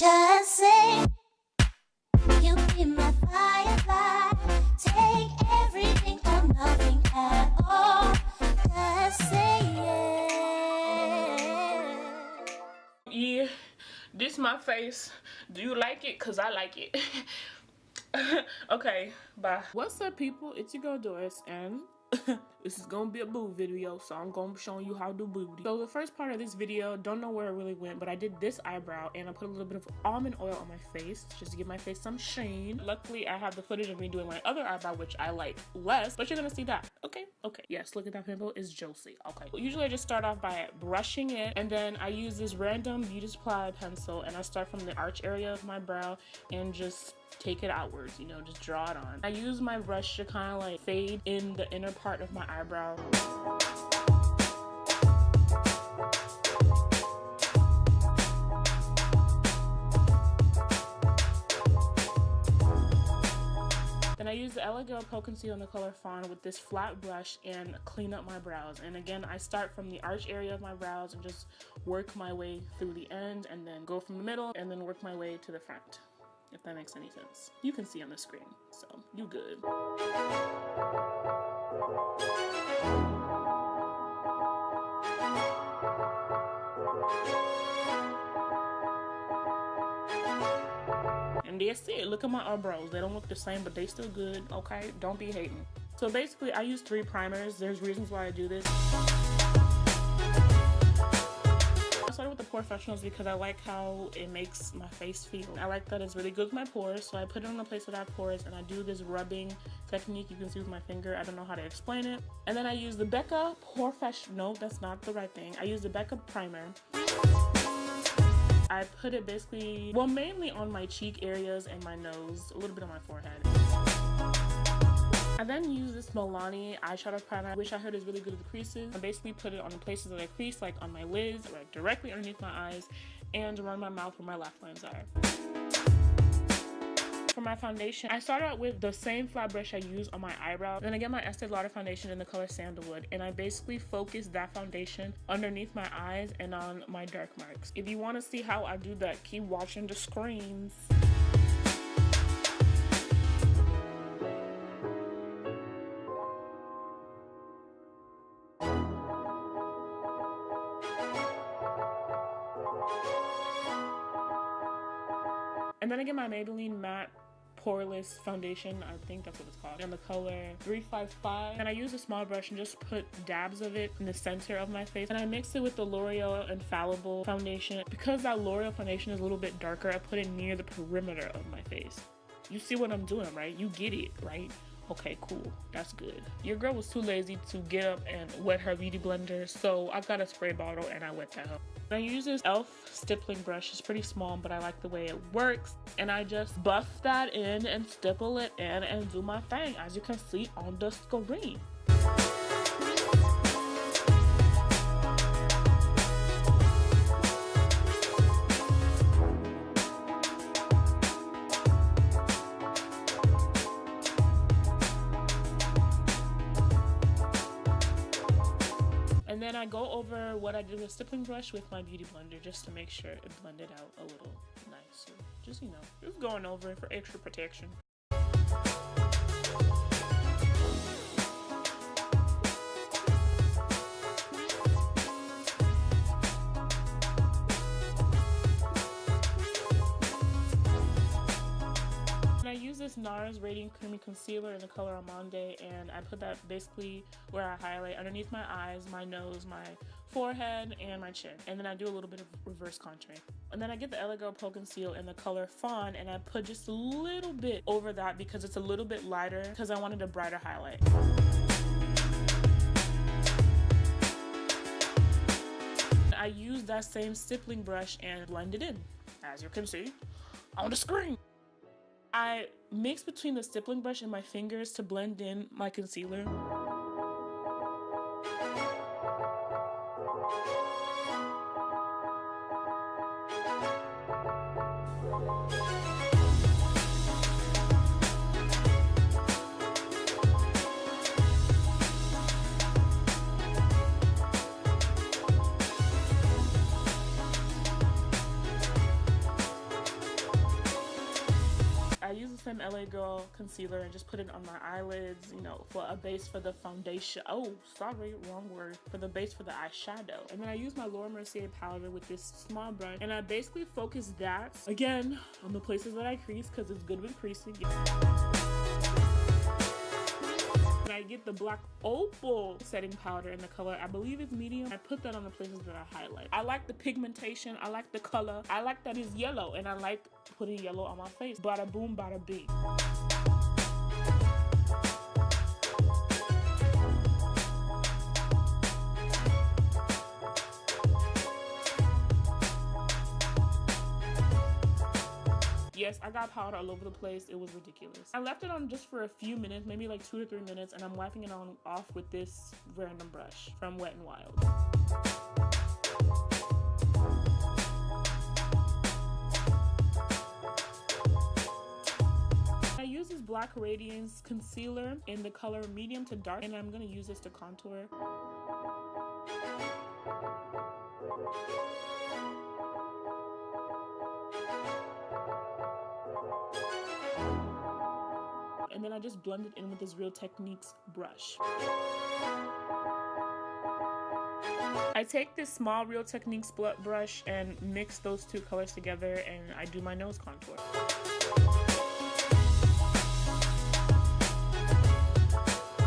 Just say you be my firefly. Take everything or nothing at all. Just say yeah. Yeah, this my face. Do you like it? Cause I like it. Okay, bye. What's up, people? It's your girl Doris, and this is gonna be a boob video, so I'm gonna be showing you how to do booty. So the first part of this video, don't know where it really went, but I did this eyebrow and I put a little bit of almond oil on my face just to give my face some sheen. Luckily, I have the footage of me doing my other eyebrow, which I like less, but you're gonna see that. Okay. Yes, look at that pimple. It's juicy. Okay. Well, usually I just start off by brushing it, and then I use this random beauty supply pencil, and I start from the arch area of my brow and just take it outwards, you know, just draw it on. I use my brush to kind of like fade in the inner part of my eyebrow. Then I use the Eyeshadow Pro Concealer in the color Fawn with this flat brush and clean up my brows. And again, I start from the arch area of my brows and just work my way through the end, and then go from the middle and then work my way to the front. If that makes any sense. You can see on the screen, so you good. And that's it. Look at my eyebrows. They don't look the same, but they still good, okay? Don't be hating. So basically, I use 3 primers. There's reasons why I do this. I started with the Porefessionals because I like how it makes my face feel. I like that it's really good with my pores, so I put it in a place without pores, and I do this rubbing technique you can see with my finger. I don't know how to explain it. And then I use the Becca Porefessional. No, that's not the right thing. I use the Becca Primer. I put it basically, well, mainly on my cheek areas and my nose, a little bit on my forehead. I then use this Milani Eyeshadow Primer, which I heard is really good with the creases. I basically put it on the places that I crease, like on my lids, like directly underneath my eyes, and around my mouth where my lash lines are. For my foundation, I start out with the same flat brush I use on my eyebrow. Then I get my Estee Lauder foundation in the color Sandalwood, and I basically focus that foundation underneath my eyes and on my dark marks. If you want to see how I do that, keep watching the screens. And then I get my Maybelline Matte Poreless Foundation, I think that's what it's called, in the color 355. And I use a small brush and just put dabs of it in the center of my face. And I mix it with the L'Oreal Infallible Foundation. Because that L'Oreal foundation is a little bit darker, I put it near the perimeter of my face. You see what I'm doing, right? You get it, right? Okay, cool. That's good. Your girl was too lazy to get up and wet her beauty blender, so I got a spray bottle and I wet that up. I use this e.l.f. stippling brush. It's pretty small, but I like the way it works. And I just buff that in and stipple it in and do my thing, as you can see on the screen. And then I go over what I did with stippling brush with my beauty blender just to make sure it blended out a little nicer. Just, you know, just going over it for extra protection. I use this Nars Radiant Creamy Concealer in the color Amande, and I put that basically where I highlight underneath my eyes, my nose, my forehead, and my chin. And then I do a little bit of reverse contouring. And then I get the Eyeshadow Pro Concealer in the color Fawn, and I put just a little bit over that because it's a little bit lighter, because I wanted a brighter highlight. I use that same stippling brush and blend it in, as you can see on the screen. I mix between the stippling brush and my fingers to blend in my concealer. same LA Girl concealer and just put it on my eyelids, you know, for a base for the foundation. Oh, sorry, wrong word. For the base for the eyeshadow. And then I use my Laura Mercier powder with this small brush, and I basically focus that, again, on the places that I crease because it's good with creasing. And I get the Black Opal setting powder in the color, I believe it's medium. I put that on the places that I highlight. I like the pigmentation, I like the color, I like that it's yellow, and I like putting yellow on my face. Bada boom, bada bing. Yes, I got powder all over the place. It was ridiculous. I left it on just for a few minutes, maybe like 2 to 3 minutes, and I'm wiping it off with this random brush from Wet n Wild. I use this Black Radiance concealer in the color medium to dark, and I'm gonna use this to contour. And then I just blend it in with this Real Techniques brush. I take this small Real Techniques brush and mix those two colors together, and I do my nose contour.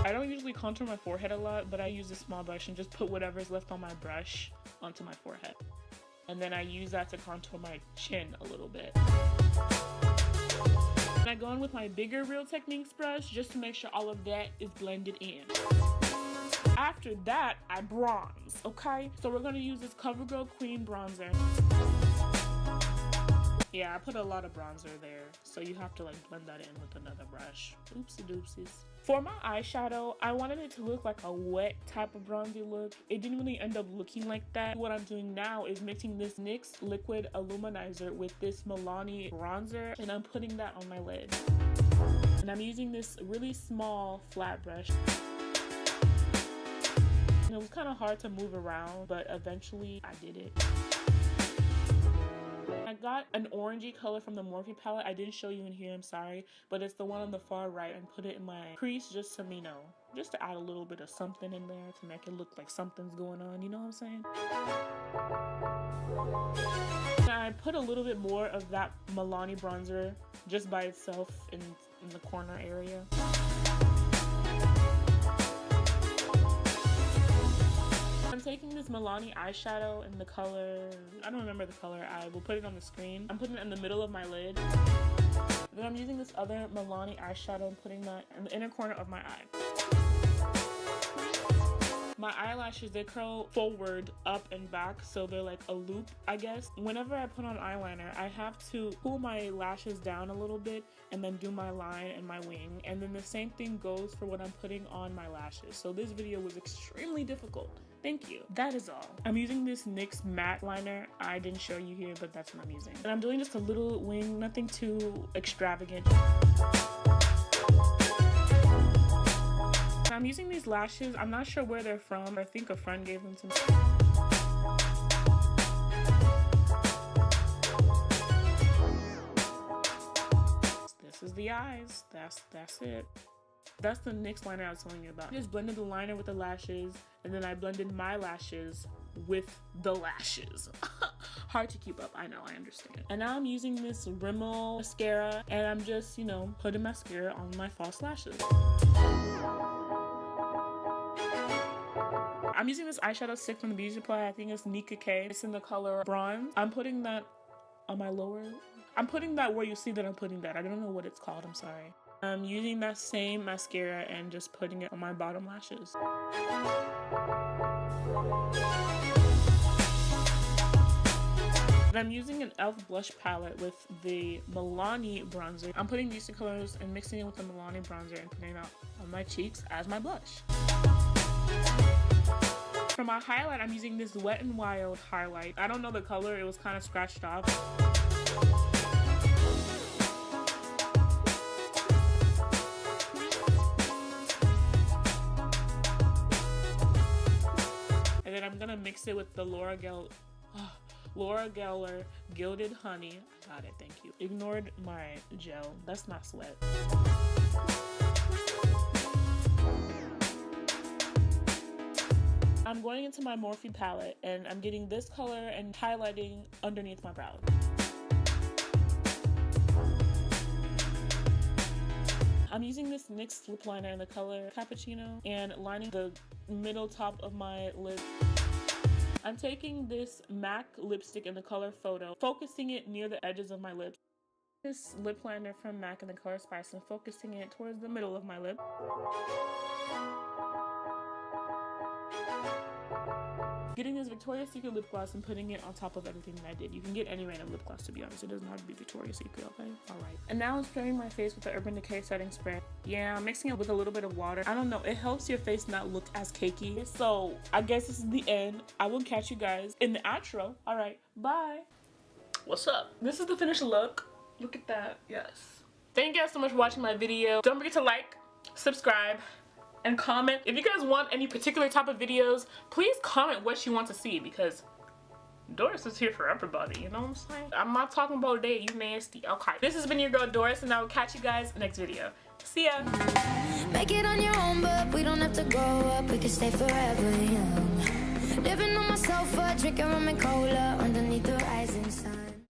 I don't usually contour my forehead a lot, but I use this small brush and just put whatever's left on my brush onto my forehead. And then I use that to contour my chin a little bit. And I go in with my bigger Real Techniques brush just to make sure all of that is blended in. After that, I bronze, okay? So we're gonna use this CoverGirl Queen bronzer. Yeah, I put a lot of bronzer there, so you have to like blend that in with another brush. Oopsie doopsies. For my eyeshadow, I wanted it to look like a wet type of bronzy look. It didn't really end up looking like that. What I'm doing now is mixing this NYX Liquid Illuminizer with this Milani bronzer, and I'm putting that on my lid. And I'm using this really small flat brush. And it was kind of hard to move around, but eventually I did it. I got an orangey color from the Morphe palette. I didn't show you in here, I'm sorry, but it's the one on the far right, and put it in my crease just to, you know, just to add a little bit of something in there to make it look like something's going on, you know what I'm saying? And I put a little bit more of that Milani bronzer just by itself in the corner area. I'm taking this Milani eyeshadow in the color, I don't remember the color, I will put it on the screen. I'm putting it in the middle of my lid. Then I'm using this other Milani eyeshadow and putting that in the inner corner of my eye. My eyelashes, they curl forward, up, and back, so they're like a loop, I guess. Whenever I put on eyeliner, I have to pull my lashes down a little bit and then do my line and my wing. And then the same thing goes for what I'm putting on my lashes. So this video was extremely difficult. Thank you. That is all. I'm using this NYX matte liner. I didn't show you here, but that's what I'm using. And I'm doing just a little wing, nothing too extravagant. I'm using these lashes. I'm not sure where they're from. I think a friend gave them to me. This is the eyes. That's it. That's the NYX liner I was telling you about. I just blended the liner with the lashes, and then I blended my lashes with the lashes. Hard to keep up, I know, I understand. And now I'm using this Rimmel mascara, and I'm just, you know, putting mascara on my false lashes. I'm using this eyeshadow stick from the beauty supply. I think it's Nika K. It's in the color bronze. I'm putting that on my lower. I'm putting that where you see that I'm putting that. I don't know what it's called, I'm sorry. I'm using that same mascara and just putting it on my bottom lashes. And I'm using an e.l.f. blush palette with the Milani bronzer. I'm putting these two colors and mixing it with the Milani bronzer and putting it on my cheeks as my blush. For my highlight, I'm using this Wet n Wild highlight. I don't know the color, it was kind of scratched off. And then I'm gonna mix it with the Laura Geller Gilded Honey. Got it, thank you. Ignored my gel. That's not sweat. I'm going into my Morphe palette and I'm getting this color and highlighting underneath my brow. I'm using this NYX lip liner in the color Cappuccino and lining the middle top of my lip. I'm taking this MAC lipstick in the color Photo, focusing it near the edges of my lips. This lip liner from MAC in the color Spice and focusing it towards the middle of my lip. Getting this Victoria's Secret lip gloss and putting it on top of everything that I did. You can get any random lip gloss, to be honest. It doesn't have to be Victoria's Secret, okay? Alright. And now I'm spraying my face with the Urban Decay setting spray. Yeah, I'm mixing it with a little bit of water. I don't know, it helps your face not look as cakey. So, I guess this is the end. I will catch you guys in the outro. Alright, bye! What's up? This is the finished look. Look at that, yes. Thank you guys so much for watching my video. Don't forget to like, subscribe, and comment. If you guys want any particular type of videos, please comment what you want to see because Doris is here for everybody, you know what I'm saying? I'm not talking about that, you nasty. Okay. This has been your girl Doris and I will catch you guys next video. See ya! Make it on your own, but we don't have to grow up. We can stay forever young. Living on my sofa, drinking rum and cola underneath the rising sun.